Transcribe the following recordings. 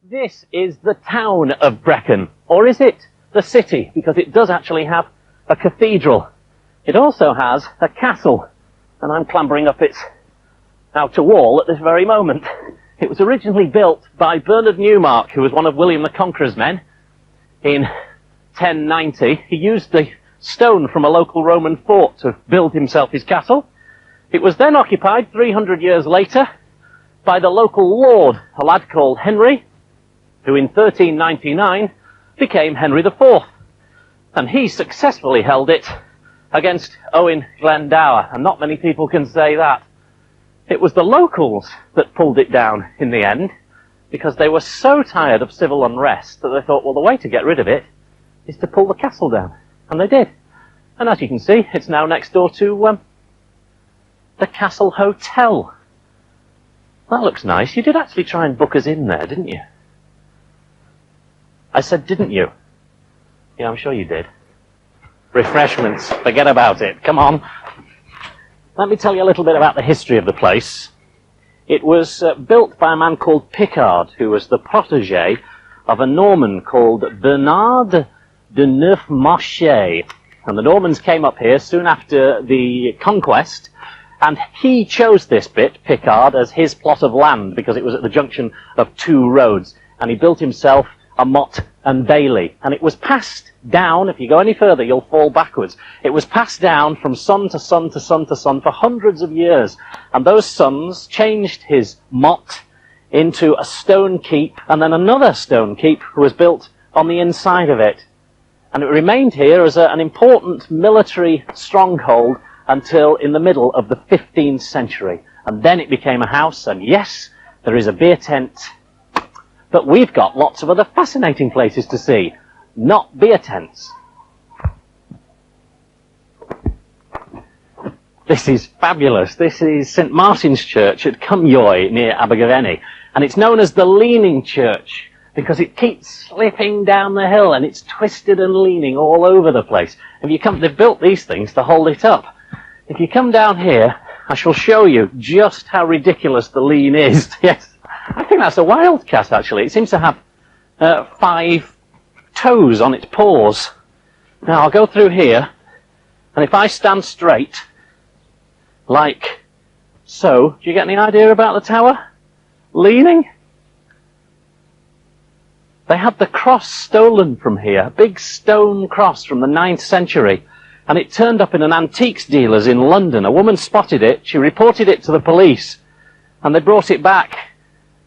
This is the town of Brecon, or is it the city? Because it does actually have a cathedral. It also has a castle, and I'm clambering up its outer wall at this very moment. It was originally built by Bernard Newmark, who was one of William the Conqueror's men, in 1090. He used the stone from a local Roman fort to build himself his castle. It was then occupied 300 years later by the local lord, a lad called Henry, who in 1399 became Henry IV. And he successfully held it against Owen Glendower, and not many people can say that. It was the locals that pulled it down in the end, because they were so tired of civil unrest that they thought, well, the way to get rid of it is to pull the castle down. And they did. And as you can see, it's now next door to the Castle Hotel. That looks nice. You did actually try and book us in there, didn't you? I said, didn't you? Yeah, I'm sure you did. Refreshments. Forget about it. Come on. Let me tell you a little bit about the history of the place. It was built by a man called Picard, who was the protege of a Norman called Bernard de Neufmarche. And the Normans came up here soon after the conquest, and he chose this bit, Picard, as his plot of land because it was at the junction of two roads. And he built himself a motte and bailey. And it was passed down, if you go any further, you'll fall backwards. It was passed down from son to son to son to son for hundreds of years. And those sons changed his motte into a stone keep, and then another stone keep was built on the inside of it. And it remained here as an important military stronghold until in the middle of the 15th century. And then it became a house, and yes, there is a beer tent. But we've got lots of other fascinating places to see, not beer tents. This is fabulous. This is St. Martin's Church at Cumyoy near Abergavenny. And it's known as the Leaning Church because it keeps slipping down the hill and it's twisted and leaning all over the place. They've built these things to hold it up. If you come down here, I shall show you just how ridiculous the lean is. Yes. I think that's a wildcat, actually. It seems to have 5 toes on its paws. Now, I'll go through here, and if I stand straight, like so, do you get any idea about the tower? Leaning? They had the cross stolen from here, a big stone cross from the 9th century, and it turned up in an antiques dealer's in London. A woman spotted it, she reported it to the police, and they brought it back.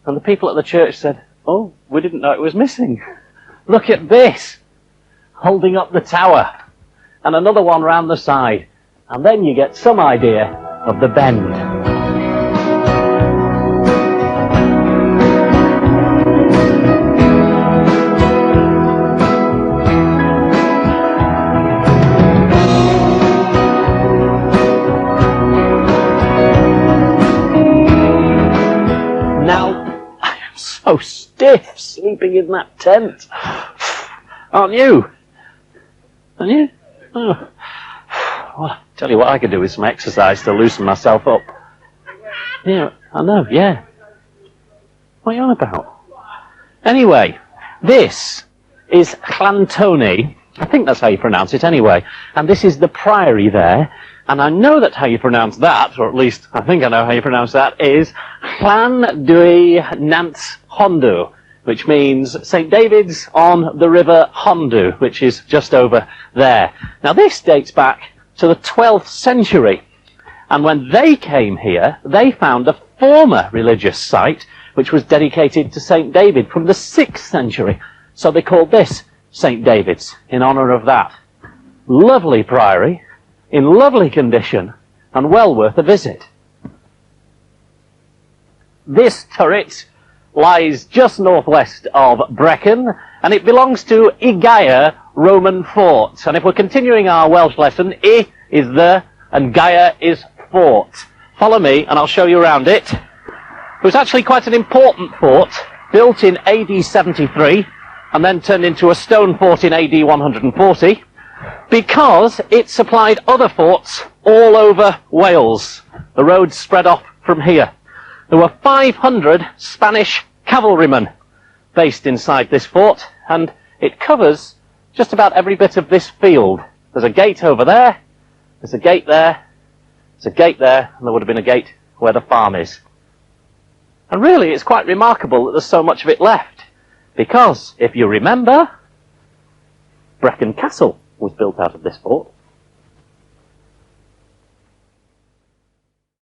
And the people at the church said, oh, we didn't know it was missing. Look at this, holding up the tower. And another one round the side. And then you get some idea of the bend. So stiff, sleeping in that tent. Aren't you? Aren't you? Oh. Well, I'll tell you what I could do with some exercise to loosen myself up. Yeah, I know, yeah. What are you on about? Anyway, this is Llantoni. I think that's how you pronounce it anyway. And this is the priory there. And I know that how you pronounce that, or at least I think I know how you pronounce that, is Llan Dwy Nant Hondu, which means St. David's on the river Hondu, which is just over there. Now this dates back to the 12th century. And when they came here, they found a former religious site, which was dedicated to St. David from the 6th century. So they called this St. David's in honor of that. Lovely priory, in lovely condition, and well worth a visit. This turret lies just northwest of Brecon, and it belongs to Gaea Roman Fort. And if we're continuing our Welsh lesson, I is the, and Gaea is fort. Follow me, and I'll show you around it. It was actually quite an important fort, built in AD 73, and then turned into a stone fort in AD 140. Because it supplied other forts all over Wales. The roads spread off from here. There were 500 Spanish cavalrymen based inside this fort, and it covers just about every bit of this field. There's a gate over there, there's a gate there, there's a gate there, and there would have been a gate where the farm is. And really, it's quite remarkable that there's so much of it left, because, if you remember, Brecon Castle was built out of this fort.